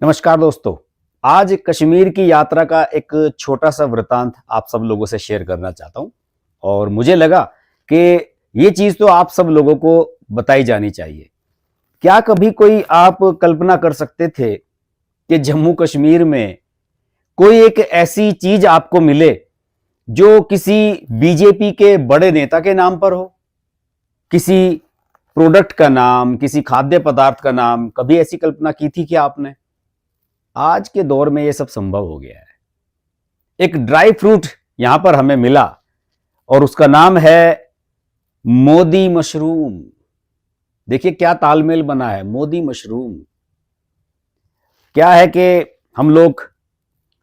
नमस्कार दोस्तों। आज कश्मीर की यात्रा का एक छोटा सा वृतांत आप सब लोगों से शेयर करना चाहता हूं और मुझे लगा कि ये चीज तो आप सब लोगों को बताई जानी चाहिए। क्या कभी कोई आप कल्पना कर सकते थे कि जम्मू कश्मीर में कोई एक ऐसी चीज आपको मिले जो किसी बीजेपी के बड़े नेता के नाम पर हो, किसी प्रोडक्ट का नाम, किसी खाद्य पदार्थ का नाम? कभी ऐसी कल्पना की थी क्या आपने? आज के दौर में यह सब संभव हो गया है। एक ड्राई फ्रूट यहां पर हमें मिला और उसका नाम है मोदी मशरूम। देखिए क्या तालमेल बना है, मोदी मशरूम। क्या है कि हम लोग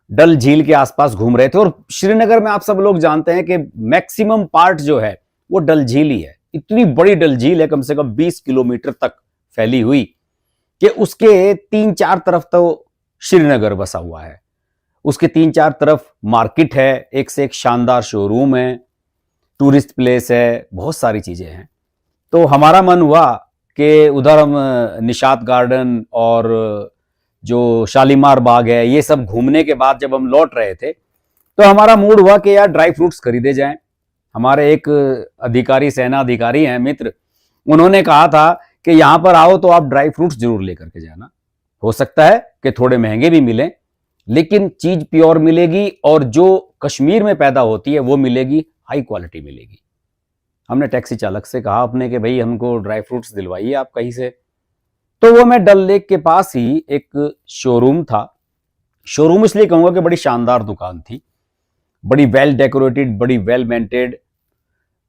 डल झील के आसपास घूम रहे थे और श्रीनगर में आप सब लोग जानते हैं कि मैक्सिमम पार्ट जो है वो डल झील ही है। इतनी बड़ी डल झील है, कम से कम 20 किलोमीटर तक फैली हुई, कि उसके 3-4 तरफ तो श्रीनगर बसा हुआ है। उसके 3-4 तरफ मार्केट है, एक से एक शानदार शोरूम है, टूरिस्ट प्लेस है, बहुत सारी चीजें हैं। तो हमारा मन हुआ कि उधर हम निशात गार्डन और जो शालीमार बाग है ये सब घूमने के बाद जब हम लौट रहे थे तो हमारा मूड हुआ कि यार ड्राई फ्रूट्स खरीदे जाएं। हमारे एक अधिकारी, सेना अधिकारी हैं मित्र, उन्होंने कहा था कि यहां पर आओ तो आप ड्राई फ्रूट्स जरूर लेकर के जाना। हो सकता है कि थोड़े महंगे भी मिलें, लेकिन चीज प्योर मिलेगी और जो कश्मीर में पैदा होती है वो मिलेगी, हाई क्वालिटी मिलेगी। हमने टैक्सी चालक से कहा अपने कि भाई हमको ड्राई फ्रूट्स दिलवाइए आप कहीं से। तो वो मैं डल लेक के पास ही एक शोरूम था। शोरूम इसलिए कहूंगा कि बड़ी शानदार दुकान थी, बड़ी वेल डेकोरेटेड, बड़ी वेल मेंटेड,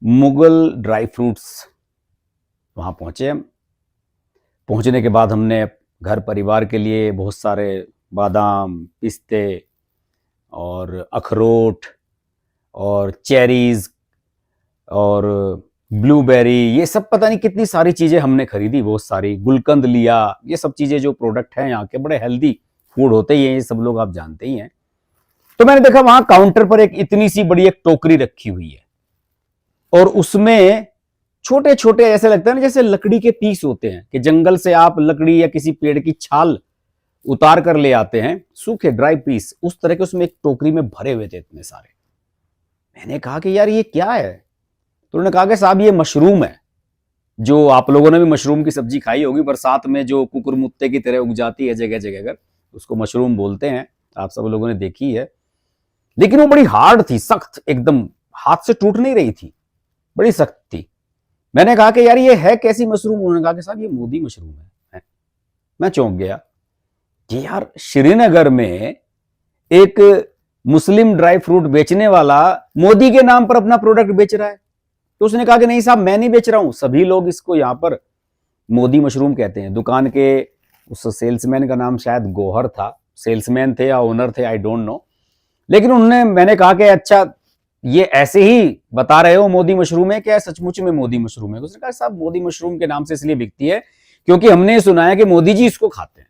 मुगल ड्राई फ्रूट्स। वहां पहुंचे हम। पहुंचने के बाद हमने घर परिवार के लिए बहुत सारे बादाम, पिस्ते और अखरोट और चेरीज और ब्लूबेरी, ये सब पता नहीं कितनी सारी चीजें हमने खरीदी। बहुत सारी गुलकंद लिया। ये सब चीजें जो प्रोडक्ट हैं यहाँ के, बड़े हेल्दी फूड होते ही हैं ये सब, लोग आप जानते ही हैं। तो मैंने देखा वहां काउंटर पर एक इतनी सी बड़ी एक टोकरी रखी हुई है और उसमें छोटे छोटे, ऐसे लगता है ना जैसे लकड़ी के पीस होते हैं, कि जंगल से आप लकड़ी या किसी पेड़ की छाल उतार कर ले आते हैं, सूखे ड्राई पीस, उस तरह के उसमें एक टोकरी में भरे हुए थे इतने सारे। मैंने कहा कि यार ये क्या है? तो उन्होंने कहा कि साहब ये मशरूम है। जो आप लोगों ने भी मशरूम की सब्जी खाई होगी, बरसात में जो कुकुरमुत्ते की तरह उग जाती है जगह जगह कर, उसको मशरूम बोलते हैं, आप सब लोगों ने देखी है। लेकिन वो बड़ी हार्ड थी, सख्त, एकदम हाथ से टूट नहीं रही थी, बड़ी सख्त थी। मैंने कहा कि यार ये है कैसी मशरूम? उन्होंने कहा कि साहब ये मोदी मशरूम है। मैं चौंक गया कि यार श्रीनगर में एक मुस्लिम ड्राई फ्रूट बेचने वाला मोदी के नाम पर अपना प्रोडक्ट बेच रहा है। तो उसने कहा कि नहीं साहब मैं नहीं बेच रहा हूं, सभी लोग इसको यहां पर मोदी मशरूम कहते हैं। दुकान के उस सेल्समैन का नाम शायद गौहर था, सेल्समैन थे या ओनर थे, आई डोंट नो। लेकिन उन्होंने, मैंने कहा कि अच्छा ये ऐसे ही बता रहे हो मोदी मशरूम है, क्या सचमुच में मोदी मशरूम है? उसने कहा साहब मोदी मशरूम के नाम से इसलिए बिकती है क्योंकि हमने सुना है कि मोदी जी इसको खाते हैं।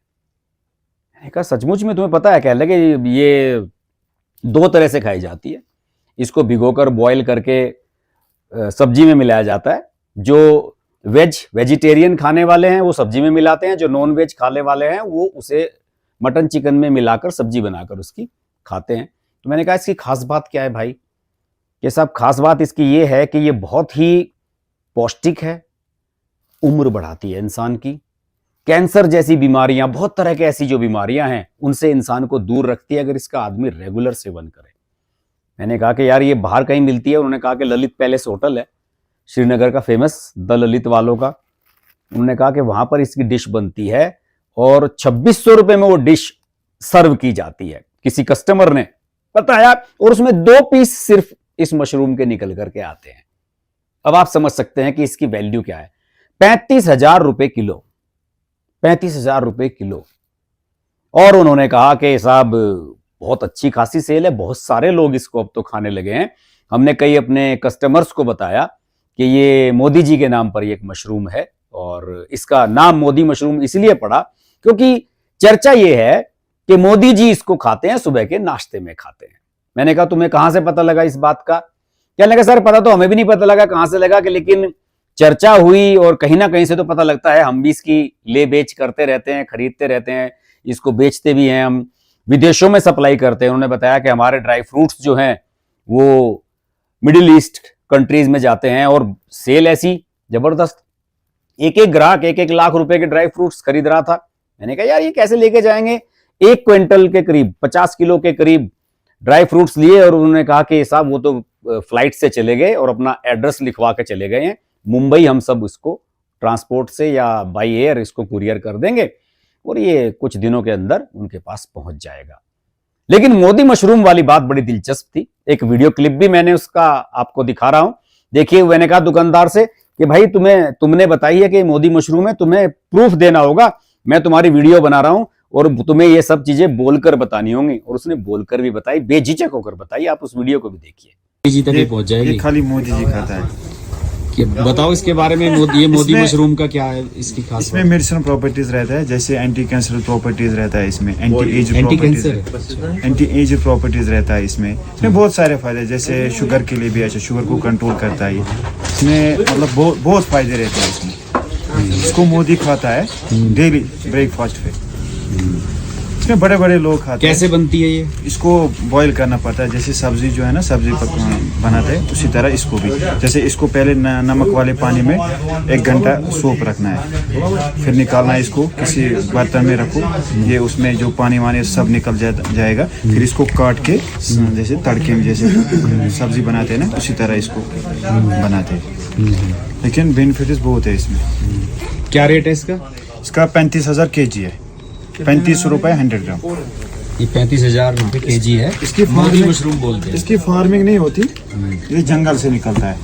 मैंने कहा सचमुच में तुम्हें पता है? कह लगे ये 2 तरह से खाई जाती है। इसको भिगोकर बॉयल करके सब्जी में मिलाया जाता है। जो वेजिटेरियन खाने वाले हैं वो सब्जी में मिलाते हैं, जो नॉन वेज खाने वाले हैं वो उसे मटन चिकन में मिलाकर सब्जी बनाकर उसकी खाते हैं। तो मैंने कहा इसकी खास बात क्या है भाई? ये सब खास बात इसकी ये है कि ये बहुत ही पौष्टिक है, उम्र बढ़ाती है इंसान की, कैंसर जैसी बीमारियां, बहुत तरह के ऐसी जो बीमारियां हैं उनसे इंसान को दूर रखती है अगर इसका आदमी रेगुलर सेवन करे। मैंने कहा कि यार ये बाहर कहीं मिलती है? उन्होंने कहा कि ललित पैलेस होटल है श्रीनगर का फेमस, द ललित वालों का। उन्होंने कहा कि वहां पर इसकी डिश बनती है और 2600 रुपए में वो डिश सर्व की जाती है। किसी कस्टमर ने बताया और उसमें 2 पीस सिर्फ इस मशरूम के निकल करके आते हैं। अब आप समझ सकते हैं कि इसकी वैल्यू क्या है। 35,000 रुपए किलो, 35,000 रुपए किलो। और उन्होंने कहा कि साहब बहुत अच्छी खासी सेल है, बहुत सारे लोग इसको अब तो खाने लगे हैं। हमने कई अपने कस्टमर्स को बताया कि ये मोदी जी के नाम पर एक मशरूम है और इसका नाम मोदी मशरूम इसलिए पड़ा क्योंकि चर्चा ये है कि मोदी जी इसको खाते हैं, सुबह के नाश्ते में खाते हैं। मैंने कहा तुम्हें कहां से पता लगा इस बात का? कहने लगा सर पता तो हमें भी नहीं पता लगा कहां से लगा, कि लेकिन चर्चा हुई और कहीं ना कहीं से तो पता लगता है। हम भी इसकी ले बेच करते रहते हैं, खरीदते रहते हैं, इसको बेचते भी हैं, हम विदेशों में सप्लाई करते हैं। उन्होंने बताया कि हमारे ड्राई फ्रूट्स जो हैं वो मिडिल ईस्ट कंट्रीज में जाते हैं और सेल ऐसी जबरदस्त, एक एक ग्राहक 1-1 लाख रुपए के ड्राई फ्रूट्स खरीद रहा था। मैंने कहा यार ये कैसे लेके जाएंगे, 1 क्विंटल के करीब 50 किलो के करीब ड्राई फ्रूट्स लिए, और उन्होंने कहा कि साहब वो तो फ्लाइट से चले गए और अपना एड्रेस लिखवा के चले गए हैं मुंबई, हम सब इसको ट्रांसपोर्ट से या बाई एयर इसको कुरियर कर देंगे और ये कुछ दिनों के अंदर उनके पास पहुंच जाएगा। लेकिन मोदी मशरूम वाली बात बड़ी दिलचस्प थी। एक वीडियो क्लिप भी मैंने उसका आपको दिखा रहा हूं, देखिए। मैंने कहा दुकानदार से कि भाई तुमने बताई है कि मोदी मशरूम है, तुम्हें प्रूफ देना होगा, मैं तुम्हारी वीडियो बना रहा हूं और तुम्हें ये सब चीजें बोलकर बतानी होंगी। और उसने बोलकर भी बताई, बेझिझक होकर बताई। आप उस वीडियो को भी देखिए। जी तक ही पहुंच जाएगी। ये खाली मोदी जी खाता है। बताओ इसके बारे में, ये मोदी मशरूम का क्या है, इसकी खास इसमें मेडिसिनल प्रॉपर्टीज रहता है, जैसे एंटी कैंसर प्रॉपर्टीज रहता है इसमें, एंटी एज प्रॉपर्टीज रहता है इसमें बहुत सारे फायदे, जैसे शुगर के लिए भी अच्छा, शुगर को कंट्रोल करता है इसमें, मतलब बहुत फायदे रहते हैं इसमें। इसको मोदी खाता है डेली ब्रेकफास्ट पे। इसमें बड़े बड़े लोग खाते हैं। कैसे बनती है ये? इसको बॉईल करना पड़ता है, जैसे सब्जी जो है ना, सब्जी बनाते हैं उसी तरह इसको भी। जैसे इसको पहले नमक वाले पानी में 1 घंटा सोप रखना है, फिर निकालना है, इसको किसी बर्तन में रखो, ये उसमें जो पानी वानी सब निकल जाएगा। फिर इसको काट के जैसे तड़के में जैसे सब्जी बनाते हैं ना, उसी तरह इसको बनाते हैं। लेकिन बेनिफिट्स बहुत है इसमें। क्या रेट है इसका? इसका 35,000 kg है, 35 रुपए 100 ग्राम। ये 35,000 रुपए kg है। इसकी मोदी मशरूम बोलते हैं। इसकी फार्मिंग नहीं होती, ये जंगल से निकलता है।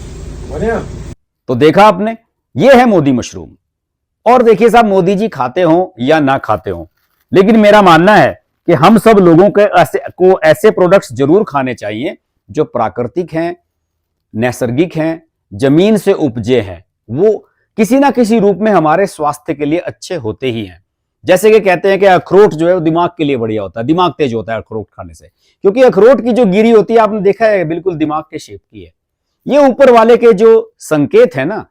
तो देखा आपने, ये है मोदी मशरूम। और देखिए साहब, मोदी जी खाते हो या ना खाते हो, लेकिन मेरा मानना है कि हम सब लोगों को ऐसे प्रोडक्ट्स जरूर खाने चाहिए जो प्राकृतिक हैं, नैसर्गिक हैं, जमीन से उपजे हैं। वो किसी ना किसी रूप में हमारे स्वास्थ्य के लिए अच्छे होते ही हैं। जैसे कि कहते हैं कि अखरोट जो है वो दिमाग के लिए बढ़िया होता है, दिमाग तेज होता है अखरोट खाने से, क्योंकि अखरोट की जो गिरी होती है आपने देखा है बिल्कुल दिमाग के शेप की है। ये ऊपर वाले के जो संकेत है ना,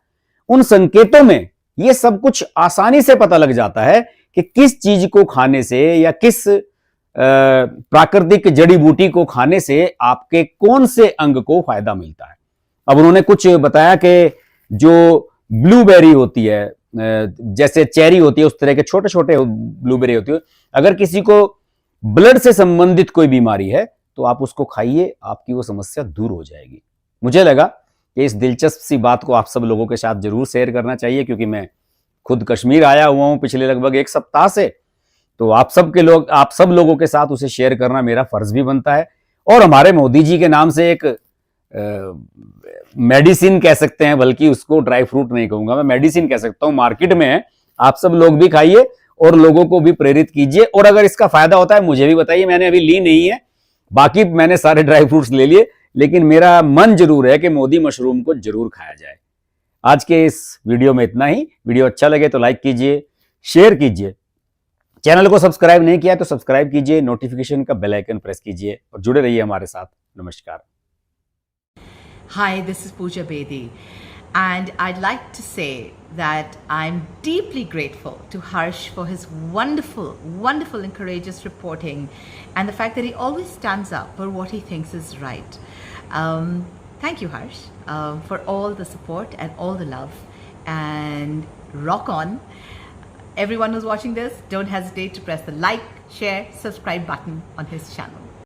उन संकेतों में ये सब कुछ आसानी से पता लग जाता है कि किस चीज को खाने से या किस प्राकृतिक जड़ी बूटी को खाने से आपके कौन से अंग को फायदा मिलता है। अब उन्होंने कुछ बताया कि जो ब्लूबेरी होती है, जैसे चेरी होती है, उस तरह के छोटे छोटे ब्लूबेरी होती है, अगर किसी को ब्लड से संबंधित कोई बीमारी है तो आप उसको खाइए, आपकी वो समस्या दूर हो जाएगी। मुझे लगा कि इस दिलचस्प सी बात को आप सब लोगों के साथ जरूर शेयर करना चाहिए, क्योंकि मैं खुद कश्मीर आया हुआ हूं पिछले लगभग 1 सप्ताह से, तो आप सब लोगों के साथ उसे शेयर करना मेरा फर्ज भी बनता है। और हमारे मोदी जी के नाम से एक मेडिसिन कह सकते हैं, बल्कि उसको ड्राई फ्रूट नहीं कहूंगा मैं, मेडिसिन कह सकता हूं, मार्केट में है। आप सब लोग भी खाइए और लोगों को भी प्रेरित कीजिए, और अगर इसका फायदा होता है मुझे भी बताइए। मैंने अभी ली नहीं है, बाकी मैंने सारे ड्राई फ्रूट्स ले लिए, लेकिन मेरा मन जरूर है कि मोदी मशरूम को जरूर खाया जाए। आज के इस वीडियो में इतना ही। वीडियो अच्छा लगे तो लाइक कीजिए, शेयर कीजिए, चैनल को सब्सक्राइब नहीं किया तो सब्सक्राइब कीजिए, नोटिफिकेशन का बेल आइकन प्रेस कीजिए और जुड़े रहिए हमारे साथ। नमस्कार। Hi, this is Pooja Bedi, and I'd like to say that I'm deeply grateful to Harsh for his wonderful, wonderful and courageous reporting, and the fact that he always stands up for what he thinks is right. Thank you, Harsh, for all the support and all the love, and rock on. Everyone who's watching this, don't hesitate to press the like, share, subscribe button on his channel.